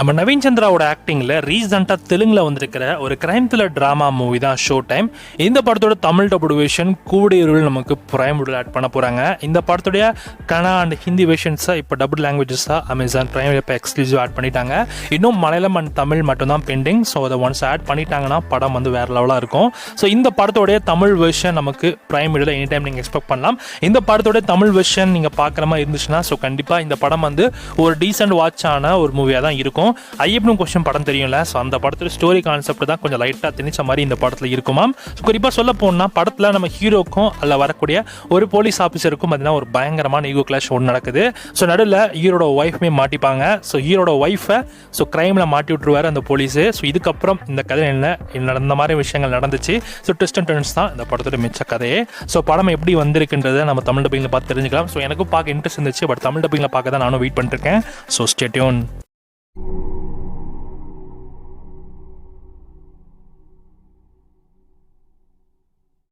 நம்ம நவீன் சந்திராவோட ஆக்டிங்கில் ரீசெண்டாக தெலுங்கில் வந்திருக்கிற ஒரு கிரைம் த்ரில்லர் ட்ராமா மூவி தான் ஷோ டைம். இந்த படத்தோட தமிழ் டபுள் வெர்ஷன் கூடியிருள் நமக்கு பிரைம் வீடியோவில் ஆட் பண்ண போகிறாங்க. இந்த படத்துடைய கன்னடா அண்ட் ஹிந்தி வெர்ஷன்ஸாக இப்போ டபுள் லாங்குவேஜஸாக அமேசான் பிரைம் இப்போ எக்ஸ்க்ளூசிவ் ஆட் பண்ணிட்டாங்க. இன்னும் மலையாளம் அண்ட் தமிழ் மட்டும்தான் பெண்டிங். ஸோ அதை ஒன்ஸ் ஆட் பண்ணிட்டாங்கன்னா படம் வந்து வேறு லெவலாக இருக்கும். ஸோ இந்த படத்தோடைய தமிழ் வெர்ஷன் நமக்கு பிரைம் வீடியோவில் எனி டைம் நீங்கள் எக்ஸ்பெக்ட் பண்ணலாம். இந்த படத்தோட தமிழ் வெர்ஷன் நீங்கள் பார்க்குற மாதிரி இருந்துச்சுன்னா ஸோ கண்டிப்பாக இந்த படம் வந்து ஒரு டீசென்ட் வாட்ச் ஆன ஒரு மூவியாக தான் இருக்கும். ஐயப்பனும் கொஸ்டின் படம் தெரியும்ல, ஸோ அந்த படத்தோட ஸ்டோரி கான்செப்ட் தான் கொஞ்சம் லைட்டாக திணிச்ச மாதிரி இந்த படத்தில் இருக்குமாம். குறிப்பாக சொல்ல போனால் படத்தில் நம்ம ஹீரோக்கும் அல்ல வரக்கூடிய ஒரு போலீஸ் ஆஃபீஸருக்கும் பார்த்தீங்கன்னா ஒரு பயங்கரமான ஈகோ கிளாஷ் ஒன்று நடக்குது. ஸோ நடுவில் ஹீரோட ஒய்ஃபுமே மாட்டிப்பாங்க. ஸோ ஹீரோட ஒய்ஃபை ஸோ கிரைமில் மாட்டி விட்டுருவார் அந்த போலீஸு. ஸோ இதுக்கப்புறம் இந்த கதை என்ன நடந்த மாதிரி விஷயங்கள் நடந்துச்சு. ஸோ ட்விஸ்ட் அண்ட் டர்ன்ஸ் தான் இந்த படத்தோட மிச்ச கதையே. ஸோ படம் எப்படி வந்திருக்குன்றதை நம்ம தமிழ் டப்பிங்கில் பார்த்து தெரிஞ்சுக்கலாம். ஸோ எனக்கும் பார்க்க இன்ட்ரெஸ்ட் இருந்துச்சு, பட் தமிழ் டப்பிங்கில் பார்க்க தான் நானும் வெயிட் பண்ணிருக்கேன். So stay tune.